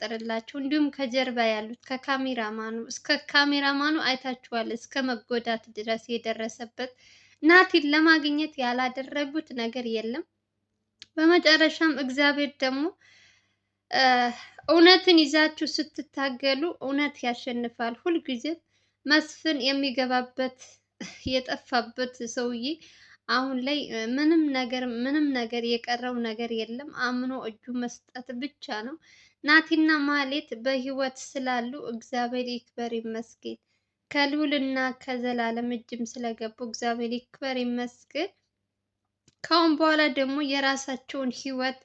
እንዲፈጠርላቸው እንዲሁም ከጀርባ ያሉት ከካሜራማኑ እስከ ካሜራማኑ አይታችኋል፣ እስከ መጎዳት ድረስ የደረሰበት ናቲን ለማግኘት ያላደረጉት ነገር የለም። በመጨረሻም እግዚአብሔር ደግሞ እውነትን ይዛችሁ ስትታገሉ እውነት ያሸንፋል። ሁልጊዜም መስፍን የሚገባበት የጠፋበት ሰውዬ አሁን ላይ ምንም ነገር የቀረው ነገር የለም። አምኖ እጁ መስጠት ብቻ ነው። ናቲና ማህሌት በህይወት ስላሉ እግዚአብሔር ይክበር ይመስገን። ከልዑልና ከዘላለም እጅም ስለገቡ እግዚአብሔር ይክበር ይመስገን። ካሁን በኋላ ደግሞ የራሳቸውን ህይወት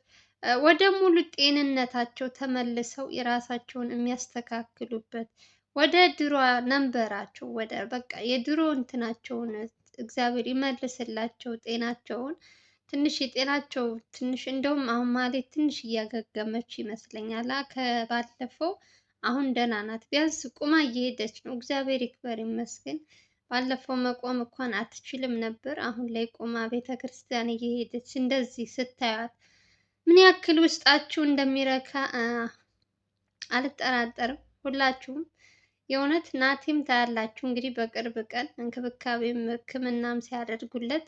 ወደ ሙሉ ጤንነታቸው ተመልሰው የራሳቸውን የሚያስተካክሉበት ወደ ድሮ ነንበራቸው ወደ በቃ የድሮ እንትናቸውን እግዚአብሔር ይመልስላቸው ጤናቸውን። ትንሽ የጤናቸው ትንሽ እንደውም አሁን ማለት ትንሽ እያገገመች ይመስለኛል ከባለፈው። አሁን ደህና ናት። ቢያንስ ቁማ እየሄደች ነው። እግዚአብሔር ይክበር ይመስገን። ባለፈው መቆም እንኳን አትችልም ነበር። አሁን ላይ ቁማ ቤተክርስቲያን እየሄደች እንደዚህ ስታያት ምን ያክል ውስጣችሁ እንደሚረካ አልጠራጠርም። ሁላችሁም የእውነት ናቲም ታያላችሁ እንግዲህ በቅርብ ቀን እንክብካቤም ሕክምናም ሲያደርጉለት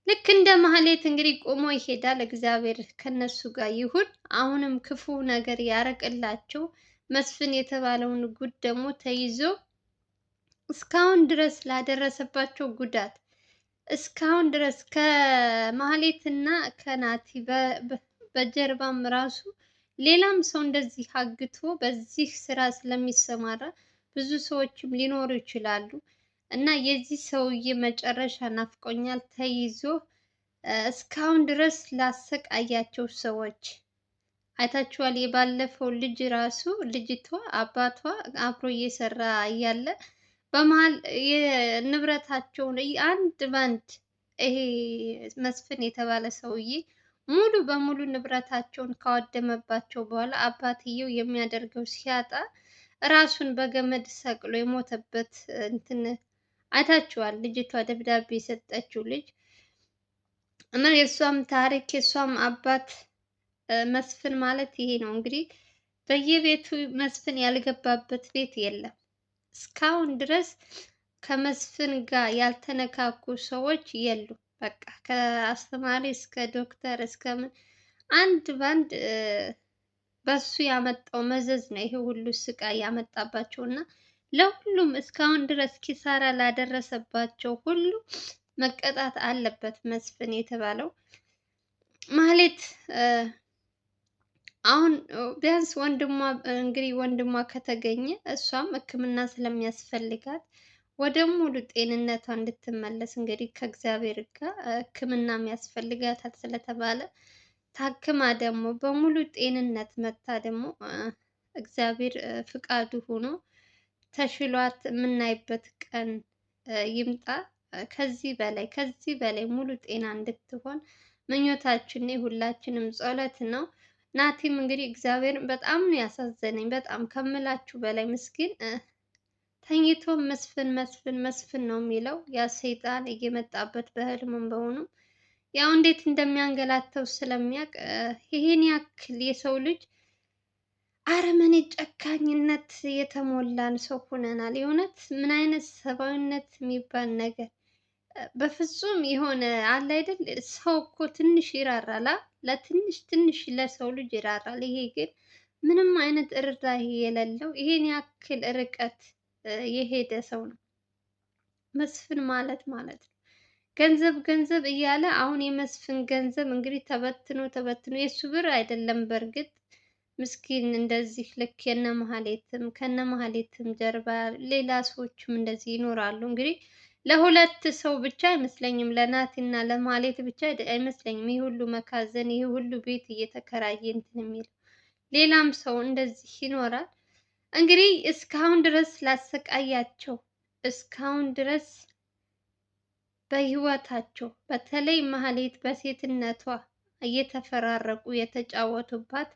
ልክ እንደ ማህሌት እንግዲህ ቆሞ ይሄዳል። እግዚአብሔር ከነሱ ጋር ይሁን። አሁንም ክፉ ነገር ያረቅላቸው። መስፍን የተባለውን ጉድ ደግሞ ተይዞ እስካሁን ድረስ ላደረሰባቸው ጉዳት እስካሁን ድረስ ከማህሌትና ከናቲ በጀርባም ራሱ ሌላም ሰው እንደዚህ አግቶ በዚህ ስራ ስለሚሰማራ ብዙ ሰዎችም ሊኖሩ ይችላሉ። እና የዚህ ሰውዬ መጨረሻ ናፍቆኛል። ተይዞ እስካሁን ድረስ ላሰቃያቸው ሰዎች አይታችኋል። የባለፈው ልጅ ራሱ ልጅቷ አባቷ አብሮ እየሰራ እያለ በመሀል የንብረታቸውን አንድ ባንድ ይሄ መስፍን የተባለ ሰውዬ ሙሉ በሙሉ ንብረታቸውን ካወደመባቸው በኋላ አባትየው የሚያደርገው ሲያጣ ራሱን በገመድ ሰቅሎ የሞተበት እንትን አይታችኋል። ልጅቷ ደብዳቤ የሰጠችው ልጅ እና የእሷም ታሪክ የእሷም አባት መስፍን ማለት ይሄ ነው እንግዲህ። በየቤቱ መስፍን ያልገባበት ቤት የለም። እስካሁን ድረስ ከመስፍን ጋር ያልተነካኩ ሰዎች የሉም። በቃ ከአስተማሪ እስከ ዶክተር እስከ ምን አንድ ባንድ በሱ ያመጣው መዘዝ ነው ይሄ ሁሉ ስቃይ ያመጣባቸው። እና ለሁሉም እስካሁን ድረስ ኪሳራ ላደረሰባቸው ሁሉ መቀጣት አለበት መስፍን የተባለው። ማህሌት አሁን ቢያንስ ወንድሟ እንግዲህ ወንድሟ ከተገኘ እሷም ሕክምና ስለሚያስፈልጋት ወደ ሙሉ ጤንነቷ እንድትመለስ እንግዲህ ከእግዚአብሔር ጋር ሕክምና ያስፈልጋታል ስለተባለ ታክማ ደግሞ በሙሉ ጤንነት መታ ደግሞ እግዚአብሔር ፍቃዱ ሆኖ ተሽሏት የምናይበት ቀን ይምጣ። ከዚህ በላይ ሙሉ ጤና እንድትሆን ምኞታችን የሁላችንም ጸሎት ነው። ናቲም እንግዲህ እግዚአብሔር በጣም ነው ያሳዘነኝ፣ በጣም ከምላችሁ በላይ ምስኪን ተኝቶ መስፍን መስፍን መስፍን ነው የሚለው። ያ ሰይጣን እየመጣበት በህልሙም በሆኑም ያው እንዴት እንደሚያንገላተው ስለሚያውቅ ይሄን ያክል የሰው ልጅ አረመኔ ጨካኝነት የተሞላን ሰው ሆነናል። የእውነት ምን አይነት ሰብአዊነት የሚባል ነገር በፍጹም የሆነ አለ አይደል? ሰው እኮ ትንሽ ይራራል፣ ትንሽ ለሰው ልጅ ይራራል። ይሄ ግን ምንም አይነት ርህራሄ የሌለው ይሄን ያክል ርቀት የሄደ ሰው ነው መስፍን ማለት ነው። ገንዘብ ገንዘብ እያለ አሁን የመስፍን ገንዘብ እንግዲህ ተበትኖ የእሱ ብር አይደለም። በእርግጥ ምስኪን እንደዚህ ልክ ከነ መሀሌትም ጀርባ ሌላ ሰዎችም እንደዚህ ይኖራሉ። እንግዲህ ለሁለት ሰው ብቻ አይመስለኝም፣ ለናቲ እና ለማህሌት ብቻ አይመስለኝም። ይህ ሁሉ መካዘን ይህ ሁሉ ቤት እየተከራየ እንትን የሚል ሌላም ሰው እንደዚህ ይኖራል። እንግዲህ እስካሁን ድረስ ላሰቃያቸው እስካሁን ድረስ በህይወታቸው በተለይ ማህሌት በሴትነቷ እየተፈራረቁ የተጫወቱባት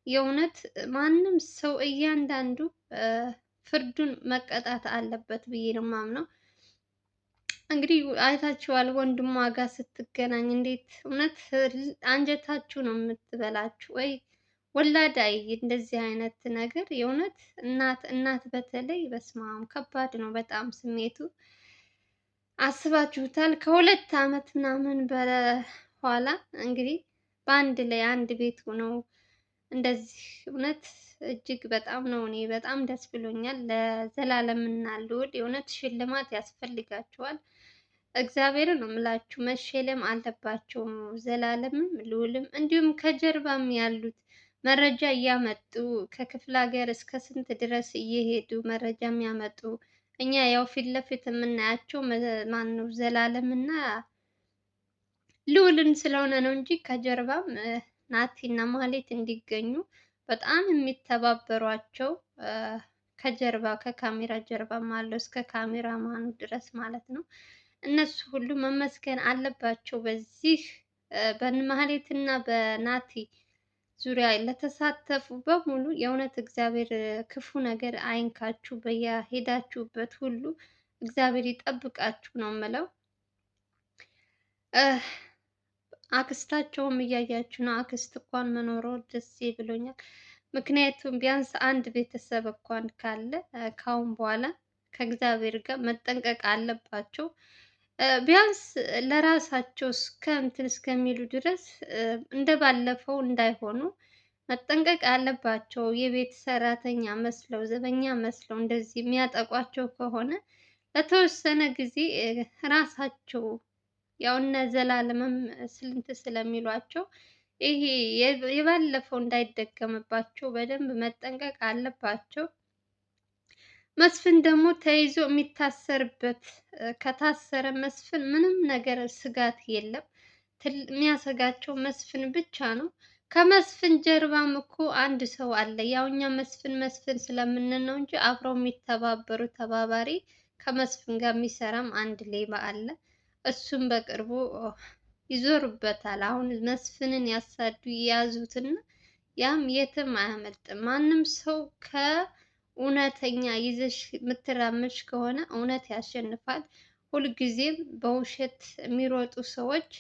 የእውነት ማንም ሰው እያንዳንዱ ፍርዱን መቀጣት አለበት ብዬ ነው የማምነው። እንግዲህ አይታችኋል ወንድሟ ጋር ስትገናኝ እንዴት እውነት አንጀታችሁ ነው የምትበላችሁ። ወይ ወላዳይ እንደዚህ አይነት ነገር የእውነት እናት በተለይ በስማም ከባድ ነው በጣም ስሜቱ። አስባችሁታል? ከሁለት ዓመት ምናምን በኋላ እንግዲህ በአንድ ላይ አንድ ቤት ሆነው እንደዚህ እውነት እጅግ በጣም ነው እኔ በጣም ደስ ብሎኛል። ለዘላለምና ልዑል የእውነት ሽልማት ያስፈልጋቸዋል። እግዚአብሔርን ነው የምላችሁ መሸለም አለባቸው። ዘላለምም ልዑልም እንዲሁም ከጀርባም ያሉት መረጃ እያመጡ ከክፍለ ሀገር እስከ ስንት ድረስ እየሄዱ መረጃ የሚያመጡ እኛ ያው ፊት ለፊት የምናያቸው ማነው ዘላለምና ልዑልን ስለሆነ ነው እንጂ ከጀርባም ናቲና ማህሌት እንዲገኙ በጣም የሚተባበሯቸው ከጀርባ ከካሜራ ጀርባም አለው እስከ ካሜራ ማኑ ድረስ ማለት ነው። እነሱ ሁሉ መመስገን አለባቸው። በዚህ በማህሌትና በናቲ ዙሪያ ለተሳተፉ በሙሉ የእውነት እግዚአብሔር ክፉ ነገር አይንካችሁ፣ በየሄዳችሁበት ሁሉ እግዚአብሔር ይጠብቃችሁ ነው የምለው። አክስታቸውም እያያችሁ ነው። አክስት እንኳን መኖሩ ደስ ብሎኛል። ምክንያቱም ቢያንስ አንድ ቤተሰብ እንኳን ካለ ካሁን በኋላ ከእግዚአብሔር ጋር መጠንቀቅ አለባቸው። ቢያንስ ለራሳቸው እስከ እንትን እስከሚሉ ድረስ እንደ ባለፈው እንዳይሆኑ መጠንቀቅ አለባቸው። የቤት ሰራተኛ መስለው ዘበኛ መስለው እንደዚህ የሚያጠቋቸው ከሆነ ለተወሰነ ጊዜ ራሳቸው ያው እነ ዘላለምም ስልንት ስለሚሏቸው ይሄ የባለፈው እንዳይደገምባቸው በደንብ መጠንቀቅ አለባቸው። መስፍን ደግሞ ተይዞ የሚታሰርበት ከታሰረ መስፍን ምንም ነገር ስጋት የለም። የሚያሰጋቸው መስፍን ብቻ ነው። ከመስፍን ጀርባም እኮ አንድ ሰው አለ። ያው እኛ መስፍን መስፍን ስለምንል ነው እንጂ አብረው የሚተባበሩ ተባባሪ ከመስፍን ጋር የሚሰራም አንድ ሌባ አለ። እሱም በቅርቡ ይዞርበታል። አሁን መስፍንን ያሳዱ የያዙትና ያም የትም አያመልጥም። ማንም ሰው ከእውነተኛ ይዘሽ የምትራመሽ ከሆነ እውነት ያሸንፋል። ሁልጊዜም በውሸት የሚሮጡ ሰዎች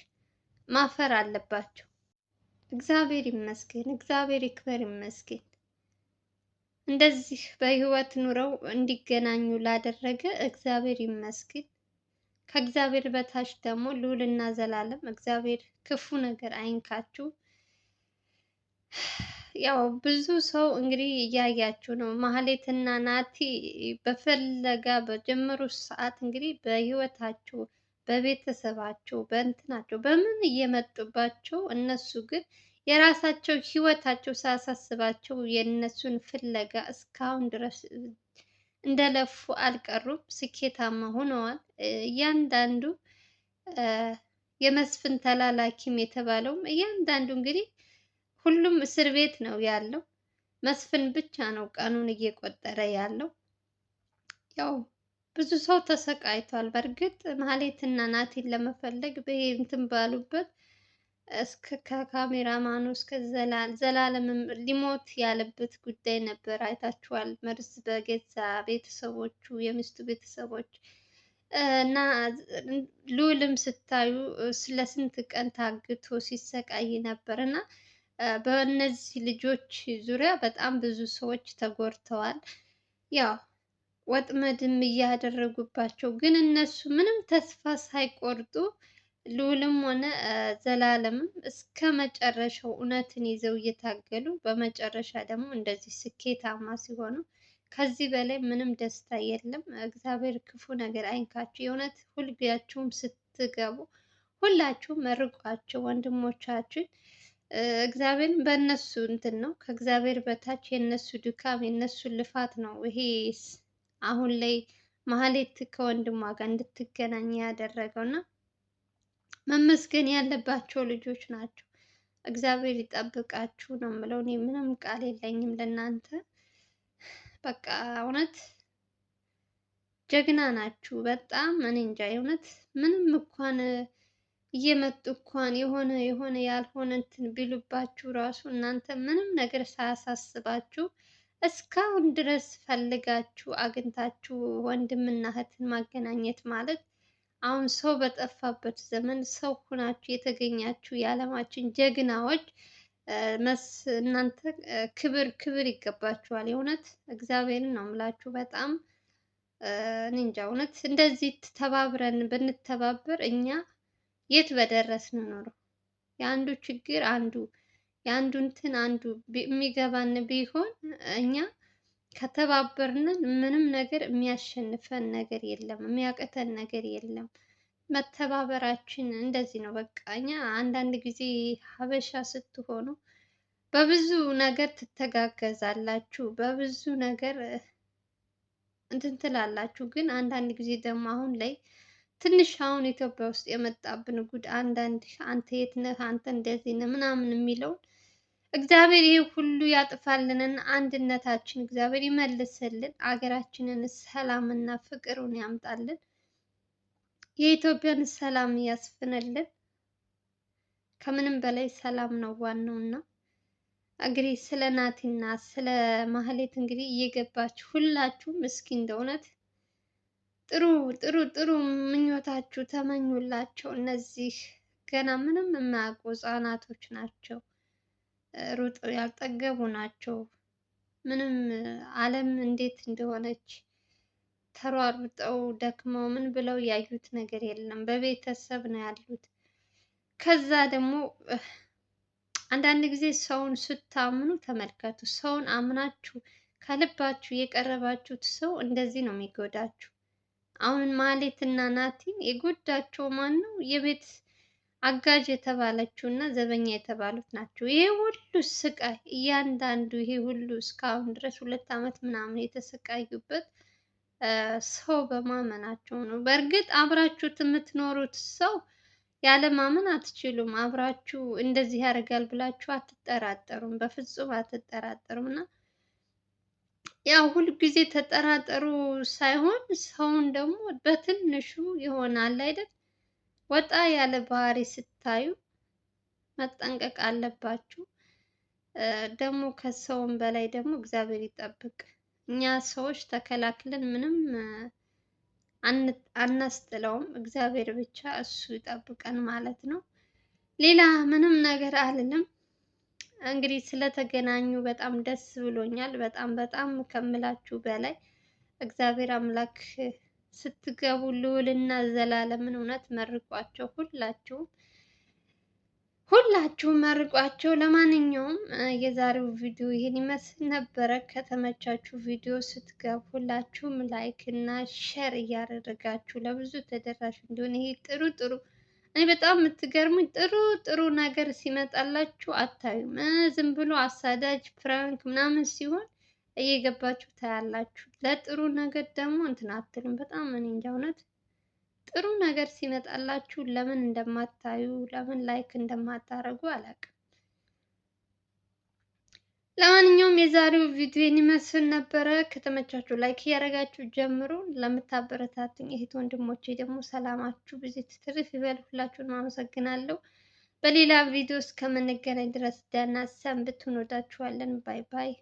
ማፈር አለባቸው። እግዚአብሔር ይመስገን፣ እግዚአብሔር ይክበር ይመስገን። እንደዚህ በህይወት ኑረው እንዲገናኙ ላደረገ እግዚአብሔር ይመስገን። ከእግዚአብሔር በታች ደግሞ ልዑልና ዘላለም እግዚአብሔር ክፉ ነገር አይንካችሁ። ያው ብዙ ሰው እንግዲህ እያያችሁ ነው። ማህሌትና ናቲ በፈለጋ በጀመሩ ሰዓት እንግዲህ በህይወታቸው በቤተሰባቸው በእንትናቸው በምን እየመጡባቸው እነሱ ግን የራሳቸው ህይወታቸው ሳያሳስባቸው የእነሱን ፍለጋ እስካሁን ድረስ እንደለፉ አልቀሩም። ስኬታማ ሆነዋል። እያንዳንዱ የመስፍን ተላላኪም የተባለውም እያንዳንዱ እንግዲህ ሁሉም እስር ቤት ነው ያለው። መስፍን ብቻ ነው ቀኑን እየቆጠረ ያለው። ያው ብዙ ሰው ተሰቃይቷል። በእርግጥ ማህሌትና ናቲን ለመፈለግ እንትን ባሉበት እስከ ከካሜራማኑ እስከ ዘላለምም ሊሞት ያለበት ጉዳይ ነበር። አይታችኋል። መርዝ በገዛ ቤተሰቦቹ የሚስቱ ቤተሰቦች እና ልዑልም ስታዩ ለስንት ቀን ታግቶ ሲሰቃይ ነበር እና በእነዚህ ልጆች ዙሪያ በጣም ብዙ ሰዎች ተጎድተዋል። ያው ወጥመድም እያደረጉባቸው ግን እነሱ ምንም ተስፋ ሳይቆርጡ ልዑልም ሆነ ዘላለምም እስከ መጨረሻው እውነትን ይዘው እየታገሉ በመጨረሻ ደግሞ እንደዚህ ስኬታማ ሲሆኑ ከዚህ በላይ ምንም ደስታ የለም። እግዚአብሔር ክፉ ነገር አይንካችሁ። የእውነት ሁልጊዜያችሁም ስትገቡ ሁላችሁም መርቋቸው ወንድሞቻችን። እግዚአብሔርን በእነሱ እንትን ነው ከእግዚአብሔር በታች የእነሱ ድካም የእነሱ ልፋት ነው ይሄ አሁን ላይ ማህሌት ከወንድሟ ጋር እንድትገናኝ ያደረገው እና መመስገን ያለባቸው ልጆች ናቸው። እግዚአብሔር ይጠብቃችሁ ነው የምለው። እኔ ምንም ቃል የለኝም ለእናንተ። በቃ እውነት ጀግና ናችሁ በጣም። እኔ እንጃ እውነት ምንም እንኳን እየመጡ እንኳን የሆነ ያልሆነ እንትን ቢሉባችሁ ራሱ እናንተ ምንም ነገር ሳያሳስባችሁ እስካሁን ድረስ ፈልጋችሁ አግኝታችሁ ወንድምና እህትን ማገናኘት ማለት አሁን ሰው በጠፋበት ዘመን ሰው ሆናችሁ የተገኛችሁ የዓለማችን ጀግናዎች እናንተ ክብር ክብር ይገባችኋል። የእውነት እግዚአብሔርን ነው የምላችሁ። በጣም እኔ እንጃ እውነት እንደዚህ ተባብረን ብንተባበር እኛ የት በደረስን ኖሮ። የአንዱ ችግር አንዱ የአንዱ እንትን አንዱ የሚገባን ቢሆን እኛ ከተባበርንን ምንም ነገር የሚያሸንፈን ነገር የለም፣ የሚያቅተን ነገር የለም። መተባበራችን እንደዚህ ነው። በቃ እኛ አንዳንድ ጊዜ ሀበሻ ስትሆኑ በብዙ ነገር ትተጋገዛላችሁ፣ በብዙ ነገር እንትን ትላላችሁ። ግን አንዳንድ ጊዜ ደግሞ አሁን ላይ ትንሽ አሁን ኢትዮጵያ ውስጥ የመጣብን ጉድ አንዳንድ አንተ የት ነህ አንተ እንደዚህ ነህ ምናምን የሚለውን እግዚአብሔር ይህ ሁሉ ያጥፋልንና አንድነታችን እግዚአብሔር ይመልስልን። አገራችንን ሰላምና ፍቅሩን ያምጣልን። የኢትዮጵያን ሰላም ያስፍንልን። ከምንም በላይ ሰላም ነው ዋናውና እንግዲህ ስለ ናቲና ስለ ማህሌት እንግዲህ እየገባችሁ ሁላችሁም እስኪ እንደ እውነት ጥሩ ጥሩ ጥሩ ምኞታችሁ ተመኙላቸው። እነዚህ ገና ምንም የማያውቁ ህጻናቶች ናቸው። ሩጠው ያልጠገቡ ናቸው። ምንም ዓለም እንዴት እንደሆነች ተሯሩጠው ደክመው ምን ብለው ያዩት ነገር የለም። በቤተሰብ ነው ያሉት። ከዛ ደግሞ አንዳንድ ጊዜ ሰውን ስታምኑ ተመልከቱ። ሰውን አምናችሁ ከልባችሁ የቀረባችሁት ሰው እንደዚህ ነው የሚጎዳችሁ። አሁን ማህሌትና ናቲን የጎዳቸው ማን ነው? የቤት አጋዥ የተባለችው እና ዘበኛ የተባሉት ናቸው። ይሄ ሁሉ ስቃይ እያንዳንዱ ይሄ ሁሉ እስካሁን ድረስ 2 ዓመት ምናምን የተሰቃዩበት ሰው በማመናቸው ነው። በእርግጥ አብራችሁት የምትኖሩት ሰው ያለማመን አትችሉም። አብራችሁ እንደዚህ ያደርጋል ብላችሁ አትጠራጠሩም፣ በፍጹም አትጠራጠሩም። እና ያው ሁል ጊዜ ተጠራጠሩ ሳይሆን ሰውን ደግሞ በትንሹ ይሆናል አይደል? ወጣ ያለ ባህሪ ስታዩ መጠንቀቅ አለባችሁ። ደግሞ ከሰውም በላይ ደግሞ እግዚአብሔር ይጠብቅ። እኛ ሰዎች ተከላክለን ምንም አናስጥለውም። እግዚአብሔር ብቻ እሱ ይጠብቀን ማለት ነው። ሌላ ምንም ነገር አልልም። እንግዲህ ስለተገናኙ በጣም ደስ ብሎኛል። በጣም በጣም ከምላችሁ በላይ እግዚአብሔር አምላክ ስትገቡ ልዑልና ዘላለምን እውነት መርቋቸው። ሁላችሁም መርቋቸው። ለማንኛውም የዛሬው ቪዲዮ ይሄን ይመስል ነበረ። ከተመቻችሁ ቪዲዮ ስትገቡ ሁላችሁም ላይክ እና ሼር እያደረጋችሁ ለብዙ ተደራሽ እንዲሆን ይሄ ጥሩ ጥሩ እኔ በጣም የምትገርሙኝ ጥሩ ጥሩ ነገር ሲመጣላችሁ አታዩም። ዝም ብሎ አሳዳጅ ፕራንክ ምናምን ሲሆን እየገባችሁ ታያላችሁ። ለጥሩ ነገር ደግሞ እንትን አትሉም። በጣም እኔ እንጃ እውነት ጥሩ ነገር ሲመጣላችሁ ለምን እንደማታዩ ለምን ላይክ እንደማታረጉ አላውቅም። ለማንኛውም የዛሬው ቪዲዮ ይመስል ነበረ። ከተመቻችሁ ላይክ እያደረጋችሁ ጀምሩ። ለምታበረታቱኝ እህት ወንድሞቼ ደግሞ ሰላማችሁ ብዙ ትርፍ ይበል። ሁላችሁንም አመሰግናለሁ። በሌላ ቪዲዮ እስከምንገናኝ ድረስ ደህና ሰንብቱ። እንወዳችኋለን። ባይ ባይ።